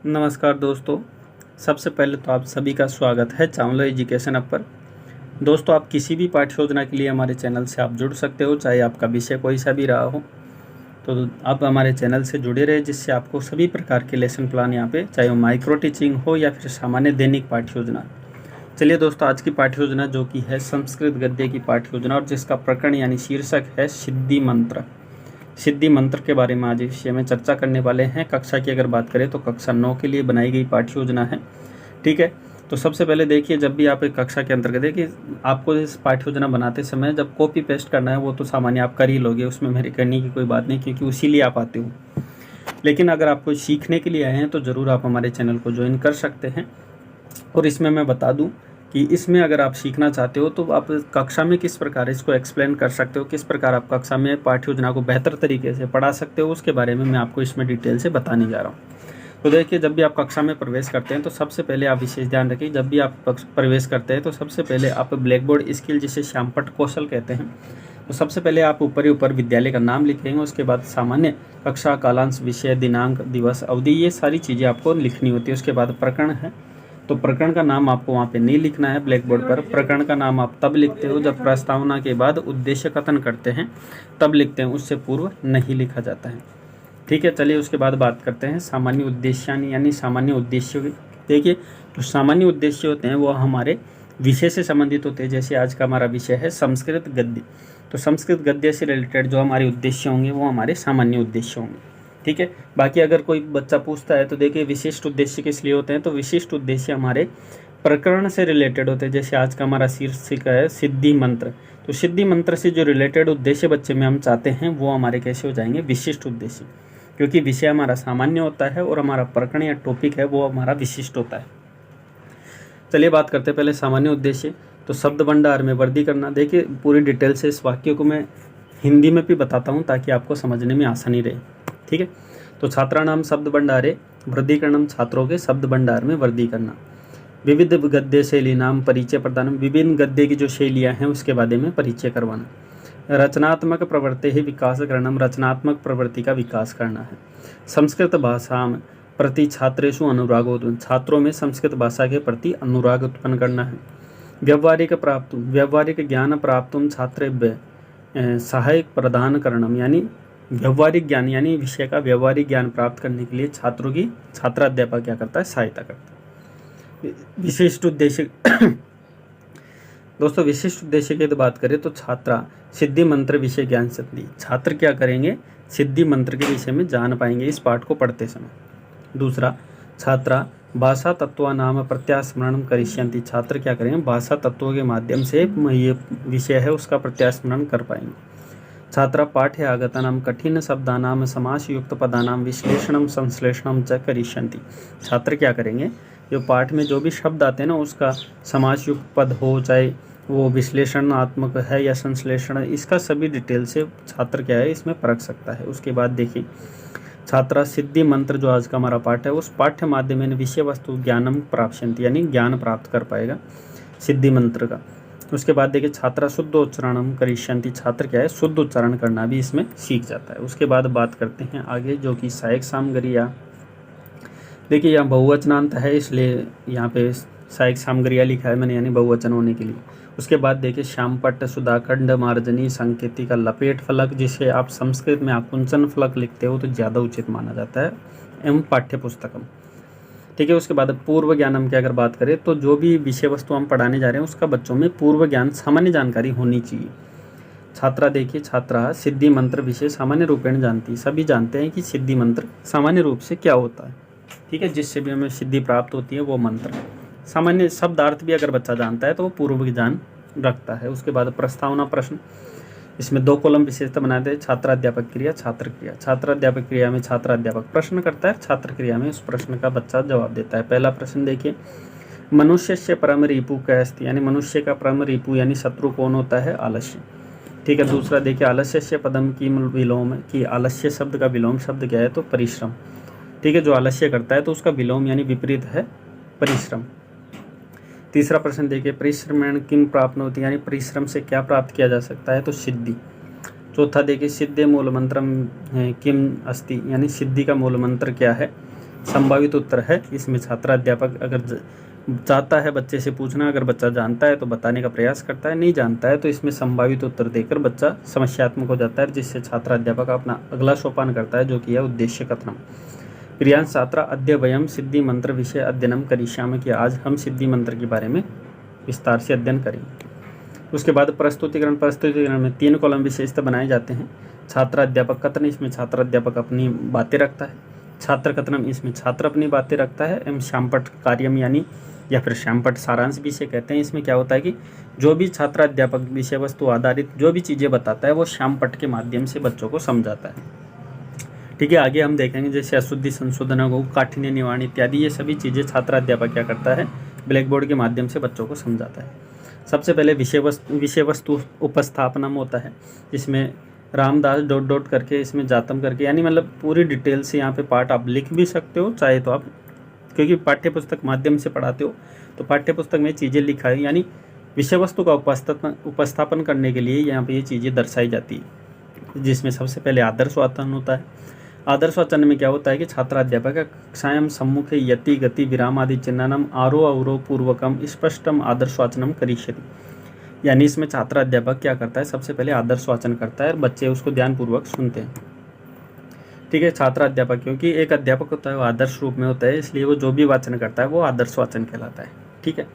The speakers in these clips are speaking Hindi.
नमस्कार दोस्तों। सबसे पहले तो आप सभी का स्वागत है चावला एजुकेशन ऐप पर। दोस्तों, आप किसी भी पाठ्य योजना के लिए हमारे चैनल से आप जुड़ सकते हो, चाहे आपका विषय कोई सा भी रहा हो। तो आप हमारे चैनल से जुड़े रहे, जिससे आपको सभी प्रकार के लेसन प्लान यहाँ पे, चाहे वो माइक्रो टीचिंग हो या फिर सामान्य दैनिक पाठ्य योजना। चलिए दोस्तों, आज की पाठ्य योजना जो कि है संस्कृत गद्य की पाठ्य योजना, और जिसका प्रकरण यानी शीर्षक है सिद्धि मंत्र। सिद्धि मंत्र के बारे में आज इस विषय में चर्चा करने वाले हैं। कक्षा की अगर बात करें तो कक्षा 9 के लिए बनाई गई पाठ्य योजना है। ठीक है, तो सबसे पहले देखिए, जब भी आप एक कक्षा के अंतर्गत देखिए, आपको इस पाठ्य योजना बनाते समय जब कॉपी पेस्ट करना है वो तो सामान्य आप कर ही लोगे, उसमें मेरे करने की कोई बात नहीं, क्योंकि उसी लिए आप आते हो। लेकिन अगर आप कोई सीखने के लिए आए हैं तो ज़रूर आप हमारे चैनल को ज्वाइन कर सकते हैं। और इसमें मैं बता दूं कि इसमें अगर आप सीखना चाहते हो तो आप कक्षा में किस प्रकार इसको एक्सप्लेन कर सकते हो, किस प्रकार आप कक्षा में पाठ्य योजना को बेहतर तरीके से पढ़ा सकते हो, उसके बारे में मैं आपको इसमें डिटेल से बताने जा रहा हूँ। तो देखिए, जब भी आप कक्षा में प्रवेश करते हैं तो सबसे पहले आप विशेष ध्यान रखिए, जब भी आप प्रवेश करते हैं तो सबसे पहले आप ब्लैक बोर्ड स्किल, जिसे श्यामपट्ट कौशल कहते हैं, तो सबसे पहले आप ऊपर ही ऊपर विद्यालय का नाम लिखेंगे। उसके बाद सामान्य कक्षा, कालांश, विषय, दिनांक, दिवस, अवधि, ये सारी चीज़ें आपको लिखनी होती है। उसके बाद प्रकरण है, तो प्रकरण का नाम आपको वहाँ पे नहीं लिखना है ब्लैक बोर्ड पर। प्रकरण का नाम आप तब लिखते हो जब प्रस्तावना के बाद उद्देश्य कथन करते हैं, तब लिखते हैं, उससे पूर्व नहीं लिखा जाता है। ठीक है, चलिए उसके बाद बात करते हैं सामान्य उद्देश्य यानी सामान्य उद्देश्य की। देखिए, जो सामान्य उद्देश्य होते हैं वो हमारे विषय से संबंधित होते हैं। जैसे आज का हमारा विषय है संस्कृत गद्य, तो संस्कृत गद्य से रिलेटेड जो हमारे उद्देश्य होंगे वो हमारे सामान्य उद्देश्य होंगे। ठीक है, बाकी अगर कोई बच्चा पूछता है तो देखिए, विशिष्ट उद्देश्य किस लिए होते हैं, तो विशिष्ट उद्देश्य हमारे प्रकरण से रिलेटेड होते हैं। जैसे आज का हमारा शीर्षक है सिद्धि मंत्र, तो सिद्धि मंत्र से जो रिलेटेड उद्देश्य बच्चे में हम चाहते हैं वो हमारे कैसे हो जाएंगे, विशिष्ट उद्देश्य, क्योंकि विषय हमारा सामान्य होता है और हमारा प्रकरण या टॉपिक है वो हमारा विशिष्ट होता है। चलिए बात करते हैं पहले सामान्य उद्देश्य। तो शब्द भंडार में वृद्धि करना। देखिए, पूरी डिटेल से इस वाक्य को मैं हिंदी में भी बताता हूँ ताकि आपको समझने में आसानी रहे। ठीक है, तो छात्राणाम शब्द भंडारे वृद्धिकरणम, छात्रों के शब्द भंडार में वृद्धि करना। विविध गद्य शैली नाम परिचय प्रदान, विभिन्न गद्य की जो शैलियाँ हैं उसके बारे में परिचय करवाना। रचनात्मक प्रवृत्ति ही विकास करणम, रचनात्मक प्रवृत्ति का विकास करना है। संस्कृत भाषा में प्रति छात्रेषु अनुरागोत्पन्न, छात्रों में संस्कृत भाषा के प्रति अनुराग उत्पन्न करना है। व्यावहारिक ज्ञान प्राप्तुम छात्रेभ्य सहायक प्रदान करणम, यानी व्यवहारिक ज्ञान यानी विषय का व्यवहारिक ज्ञान प्राप्त करने के लिए छात्रों की छात्राध्यापक क्या करता है, सहायता करता है। विशिष्ट उद्देश्य दोस्तों, विशिष्ट उद्देश्य की तो बात करें तो छात्रा सिद्धि मंत्र विषय ज्ञान सिद्धि, छात्र क्या करेंगे, सिद्धि मंत्र के विषय में जान पाएंगे इस पाठ को पढ़ते समय। दूसरा, छात्रा भाषा तत्व नाम प्रत्यास्मरण करिष्यन्ति, छात्र क्या करेंगे, भाषा तत्वों के माध्यम से ये विषय है उसका प्रत्यास्मरण कर पाएंगे। छात्रा पाठ्य आगतानां कठिन शब्दानां समासयुक्त पदानां विश्लेषणं संश्लेषणं च करिष्यन्ति, छात्र क्या करेंगे, जो पाठ में जो भी शब्द आते हैं ना उसका समासयुक्त पद हो, चाहे वो विश्लेषणात्मक है या संश्लेषण, इसका सभी डिटेल से छात्र क्या है इसमें परख सकता है। उसके बाद देखिए, छात्रा सिद्धि मंत्र जो आज का हमारा पाठ है उस पाठ्य माध्यमेन विषय वस्तु ज्ञानम प्राप्स्यन्ति, यानी ज्ञान प्राप्त कर पाएगा सिद्धि मंत्र का। उसके बाद देखिए, छात्रा शुद्ध उच्चारणम करिष्यन्ति, छात्र क्या है शुद्ध उच्चारण करना भी इसमें सीख जाता है। उसके बाद बात करते हैं आगे, जो कि सहायक सामग्रियाँ। देखिए, यहाँ बहुवचनांत है इसलिए यहाँ पे सहायक सामग्रियाँ लिखा है मैंने, यानी बहुवचन होने के लिए। उसके बाद देखिए, श्यामपट्ट, सुधाखंड, मार्जनी, संकेतिका, लपेट फलक, जिसे आप संस्कृत में आकुंचन फलक लिखते हो तो ज़्यादा उचित माना जाता है, एवं पाठ्य पुस्तकम। ठीक है, उसके बाद पूर्व ज्ञानम की अगर बात करें तो जो भी विषय वस्तु हम पढ़ाने जा रहे हैं उसका बच्चों में पूर्व ज्ञान, सामान्य जानकारी होनी चाहिए। छात्रा देखिए, छात्रा सिद्धि मंत्र विषय सामान्य रूपेण जानती, सभी जानते हैं कि सिद्धि मंत्र सामान्य रूप से क्या होता है। ठीक है, जिससे भी हमें सिद्धि प्राप्त होती है वो मंत्र, सामान्य शब्दार्थ भी अगर बच्चा जानता है तो वो पूर्व ज्ञान रखता है। उसके बाद प्रस्तावना प्रश्न, इसमें 2 कॉलम विशेषता बनाते हैं, छात्राध्यापक क्रिया, छात्र क्रिया। छात्राध्यापक क्रिया में छात्राध्यापक प्रश्न करता है, छात्र क्रिया में उस प्रश्न का बच्चा जवाब देता है। पहला प्रश्न देखिए, मनुष्य से परम रिपु कैस्ति, यानी मनुष्य का परम रिपु यानी शत्रु कौन होता है, आलस्य। ठीक है, दूसरा देखिए, आलस्य से पदम की विलोम, कि आलस्य शब्द का विलोम शब्द क्या है, तो परिश्रम। ठीक है, जो आलस्य करता है तो उसका विलोम यानी विपरीत है परिश्रम। तीसरा प्रश्न देखिए, परिश्रमेण किम प्राप्त होती, यानी परिश्रम से क्या प्राप्त किया जा सकता है, तो सिद्धि। चौथा देखिए, सिद्धे मूल मंत्रम किम अस्ति, यानी सिद्धि का मूल मंत्र क्या है, संभावित उत्तर है इसमें छात्राध्यापक अगर चाहता है बच्चे से पूछना, अगर बच्चा जानता है तो बताने का प्रयास करता है, नहीं जानता है तो इसमें संभावित उत्तर देकर बच्चा समस्यात्मक हो जाता है, जिससे छात्राध्यापक अपना अगला सोपान करता है जो कि है उद्देश्य कथनम। प्रियांश छात्रा अद्य वयम सिद्धि मंत्र विषय अध्ययनम करिष्यामि, कि आज हम सिद्धि मंत्र के बारे में विस्तार से अध्ययन करेंगे। उसके बाद प्रस्तुतिकरण में 3 कॉलम विशेषता बनाए जाते हैं। छात्राध्यापक कथन, इसमें छात्राध्यापक अपनी बातें रखता है। छात्र कथनम, इसमें छात्र अपनी बातें रखता है। एवं श्यामपट कार्यम यानी या फिर श्यामपट सारांश भी इसे कहते हैं। इसमें क्या होता है कि जो भी छात्राध्यापक विषय वस्तु आधारित जो भी चीज़ें बताता है वो श्यामपट के माध्यम से बच्चों को समझाता है। ठीक है, आगे हम देखेंगे जैसे अशुद्धि संशोधन हो, काठिन्य निवारण इत्यादि, ये सभी चीज़ें छात्राध्यापक क्या करता है, ब्लैक बोर्ड के माध्यम से बच्चों को समझाता है। सबसे पहले विषय वस्तु उपस्थापनम होता है, जिसमें रामदास डॉट डॉट करके इसमें जातम करके, यानी मतलब पूरी डिटेल से यहाँ पे पाठ आप लिख भी सकते हो, चाहे तो आप, क्योंकि पाठ्य पुस्तक माध्यम से पढ़ाते हो तो पाठ्य पुस्तक में चीज़ें लिखा है, यानी विषय वस्तु का उपस्थापन करने के लिए यहाँ पे ये चीज़ें दर्शाई जाती है। जिसमें सबसे पहले आदर्श वाचन होता है। आदर्श वाचन में क्या होता है कि छात्राध्यापक कक्षायां सम्मुखे यति गति विराम आदि चिन्हानम आरोह अवरोह पूर्वकम स्पष्टम आदर्श वाचनम करिष्यति, यानी इसमें छात्राध्यापक क्या करता है, सबसे पहले आदर्श वाचन करता है और बच्चे उसको ध्यानपूर्वक सुनते हैं। ठीक है, छात्राध्यापक, क्योंकि एक अध्यापक होता है वो आदर्श रूप में होता है, इसलिए वो जो भी वाचन करता है वो आदर्श वाचन कहलाता है। ठीक है,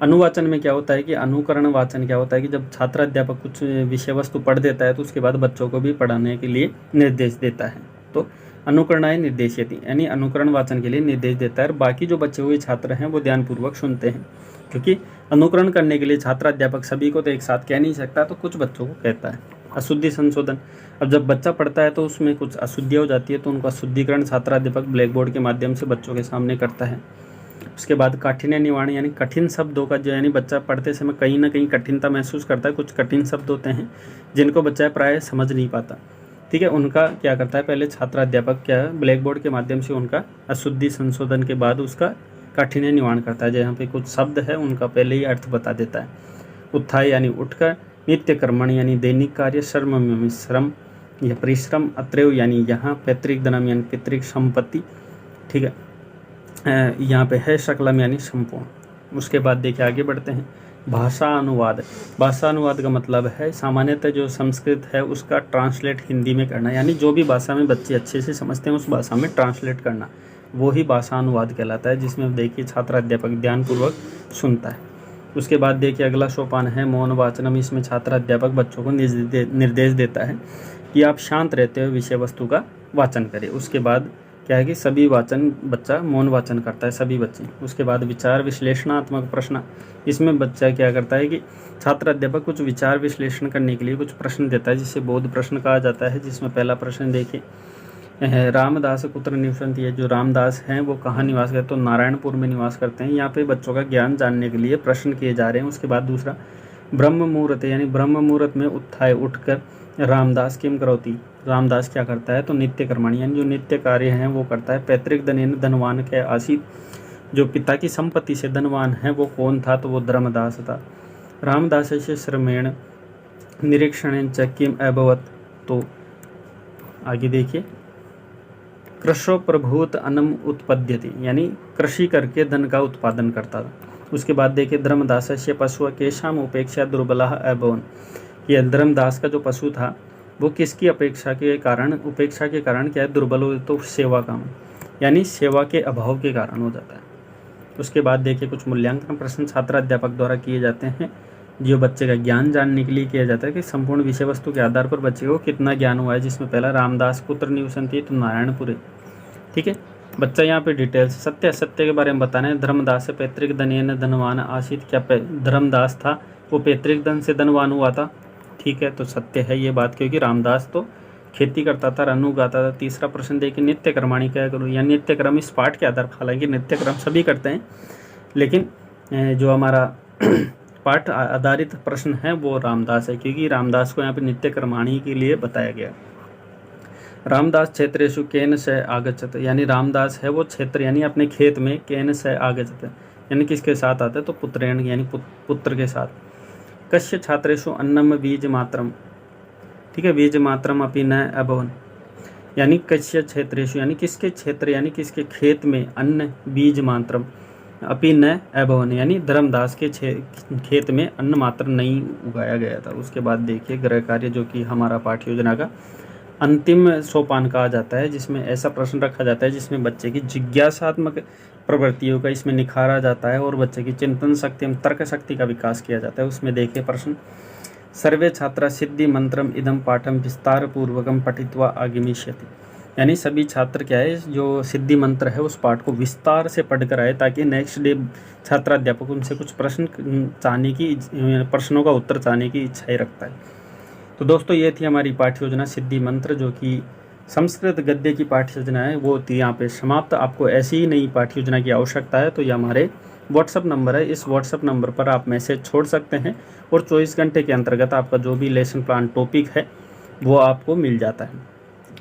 अनुवाचन में क्या होता है कि अनुकरण वाचन क्या होता है कि जब छात्राध्यापक कुछ विषय वस्तु पढ़ देता है तो उसके बाद बच्चों को भी पढ़ाने के लिए निर्देश देता है, तो अनुकरणाय निर्देशयति, यानी अनुकरण वाचन के लिए निर्देश देता है। और बाकी जो बचे हुए छात्र हैं वो ध्यानपूर्वक सुनते हैं, क्योंकि अनुकरण करने के लिए छात्राध्यापक सभी को तो एक साथ कह नहीं सकता, तो कुछ बच्चों को कहता है। अशुद्धि संशोधन, अब जब बच्चा पढ़ता है तो उसमें कुछ अशुद्धियाँ हो जाती है तो उनका शुद्धिकरण छात्राध्यापक ब्लैक बोर्ड के माध्यम से बच्चों के सामने करता है। उसके बाद काठिन्य निवारण, यानी कठिन शब्दों का जो, यानी बच्चा पढ़ते समय कहीं ना कहीं कठिनता महसूस करता है, कुछ कठिन शब्द होते हैं जिनको बच्चा प्राय समझ नहीं पाता। ठीक है, उनका क्या करता है, पहले छात्राध्यापक क्या है, ब्लैक बोर्ड के माध्यम से उनका अशुद्धि संशोधन के बाद उसका काठिन्य निवारण करता है। जहाँ पे कुछ शब्द है उनका पहले ही अर्थ बता देता है। उत्थाय यानी उठकर, नित्य कर्मण यानी दैनिक कार्य, श्रम में श्रम या परिश्रम, अत्रैव यानी यहाँ, पैतृक धनम यानी पितृक संपत्ति। ठीक है, यहाँ पे है शकलम यानी संपूर्ण। उसके बाद देखिए आगे बढ़ते हैं, भाषा अनुवाद। भाषा अनुवाद का मतलब है सामान्यतः जो संस्कृत है उसका ट्रांसलेट हिंदी में करना, यानी जो भी भाषा में बच्चे अच्छे से समझते हैं उस भाषा में ट्रांसलेट करना, वो ही भाषा अनुवाद कहलाता है, जिसमें देखिए छात्राध्यापक ध्यानपूर्वक सुनता है। उसके बाद देखिए अगला सोपान है मौन वाचनम, इसमें छात्राध्यापक बच्चों को निर्देश देता है कि आप शांत रहते हुए विषय वस्तु का वाचन करें। उसके बाद क्या है कि सभी वाचन, बच्चा मौन वाचन करता है, सभी बच्चे। उसके बाद विचार विश्लेषणात्मक प्रश्न, इसमें बच्चा क्या करता है कि छात्र अध्यापक कुछ विचार विश्लेषण करने के लिए कुछ प्रश्न देता है, जिसे बोध प्रश्न कहा जाता है। जिसमें पहला प्रश्न देखिए, रामदास कुत्र निवसन्ति, ये जो रामदास हैं वो कहाँ निवास करते, तो नारायणपुर में निवास करते हैं। यहाँ पे बच्चों का ज्ञान जानने के लिए प्रश्न किए जा रहे हैं। उसके बाद दूसरा, ब्रह्म मुहूर्त यानी ब्रह्म मुहूर्त में उत्थाय उठकर रामदास किम करोति, रामदास क्या करता है, तो नित्य कर्माणी यानी जो नित्य कार्य हैं वो करता है। पैतृक धनेन धनवान के आसित, जो पिता की संपत्ति से धनवान है वो कौन था, तो वो धर्मदास था। रामदास से श्रमेण निरीक्षण च किम अभवत, तो आगे देखिए, कृषो प्रभूत अन्नम उत्पद्यति यानी कृषि करके धन का उत्पादन करता था। उसके बाद देखिए, धर्मदास से पशु केशाम उपेक्षा दुर्बला अभवन, यह धर्मदास का जो पशु था वो किसकी उपेक्षा के कारण क्या है, दुर्बल हो, तो सेवा का, यानी सेवा के अभाव के कारण हो जाता है। उसके बाद देखिए, कुछ मूल्यांकन प्रश्न छात्र अध्यापक द्वारा किए जाते हैं, जो बच्चे का ज्ञान जानने के लिए किया जाता है कि संपूर्ण विषय वस्तु के आधार पर बच्चे को कितना ज्ञान हुआ है। जिसमें पहला, रामदास पुत्र निवसन्ति, तो नारायणपुर। ठीक है, बच्चा यहाँ पे डिटेल्स सत्य असत्य के बारे में बताना है। धर्मदास से पैतृक धनेन धनवान आसित, क्या धर्मदास था वो पैतृक धन से धनवान हुआ था। ठीक है, तो सत्य है ये बात, क्योंकि रामदास तो खेती करता था, रन उगाता था। तीसरा प्रश्न देखिए, नित्य कर्माणी क्या करूँ, या नित्य क्रम इस पाठ के आधार पर, हालांकि नित्य क्रम सभी करते हैं, लेकिन जो हमारा पाठ आधारित प्रश्न है वो रामदास है, क्योंकि रामदास को यहाँ पे नित्य कर्माणी के लिए बताया गया। रामदास क्षेत्रेषु केन से आगच्छत, यानी रामदास है वो क्षेत्र यानी अपने खेत में, केन से आगच्छत यानी किसके साथ आता है, तो पुत्रेण यानी पुत्र के साथ। कस्य छात्रेषु अन्नम बीज मात्रम, ठीक है, बीज मात्रम अपि न अभवन, यानी कस्य क्षेत्रेषु यानी किसके क्षेत्र यानी किसके खेत में अन्न बीज मात्रम अपि न अभवन यानी धर्मदास के खेत में अन्न मात्र नहीं उगाया गया था। उसके बाद देखिए गृह कार्य, जो कि हमारा पाठ्य योजना का अंतिम सोपान कहा जाता है, जिसमें ऐसा प्रश्न रखा जाता है जिसमें बच्चे की जिज्ञासात्मक प्रवृत्तियों का इसमें निखारा जाता है और बच्चे की चिंतन शक्ति एवं तर्क शक्ति का विकास किया जाता है। उसमें देखिए प्रश्न, सर्वे छात्रा सिद्धि मंत्रम इदम पाठम विस्तार पूर्वकम पठित्वा आगमिष्यति, यानी सभी छात्र क्या है जो सिद्धि मंत्र है उस पाठ को विस्तार से पढ़कर आए, ताकि नेक्स्ट डे छात्राध्यापक उनसे कुछ प्रश्नों का उत्तर चाहने की इच्छा रखता है। तो दोस्तों ये थी हमारी पाठ्य योजना सिद्धि मंत्र, जो कि संस्कृत गद्य की पाठ्य योजना है, वो थी यहाँ पे समाप्त। आपको ऐसी ही नई पाठ्य योजना की आवश्यकता है तो ये हमारे व्हाट्सअप नंबर है, इस व्हाट्सअप नंबर पर आप मैसेज छोड़ सकते हैं और 24 घंटे के अंतर्गत आपका जो भी लेसन प्लान टॉपिक है वो आपको मिल जाता है।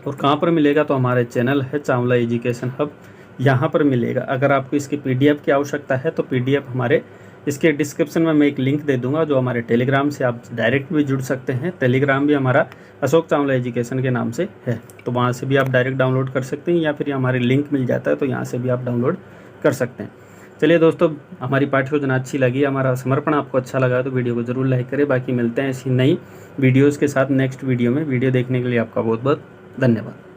और कहाँ पर मिलेगा, तो हमारे चैनल है चावला एजुकेशन हब, यहाँ पर मिलेगा। अगर आपको इसकी PDF की आवश्यकता है तो PDF हमारे इसके डिस्क्रिप्शन में मैं एक लिंक दे दूंगा, जो हमारे टेलीग्राम से आप डायरेक्ट भी जुड़ सकते हैं। टेलीग्राम भी हमारा अशोक चावला एजुकेशन के नाम से है, तो वहाँ से भी आप डायरेक्ट डाउनलोड कर सकते हैं, या फिर हमारे लिंक मिल जाता है तो यहाँ से भी आप डाउनलोड कर सकते हैं। चलिए दोस्तों, हमारी पाठ्य योजना अच्छी लगी, हमारा समर्पण आपको अच्छा लगा तो वीडियो को ज़रूर लाइक करें। बाकी मिलते हैं ऐसी नई वीडियोज़ के साथ नेक्स्ट वीडियो में। वीडियो देखने के लिए आपका बहुत बहुत धन्यवाद।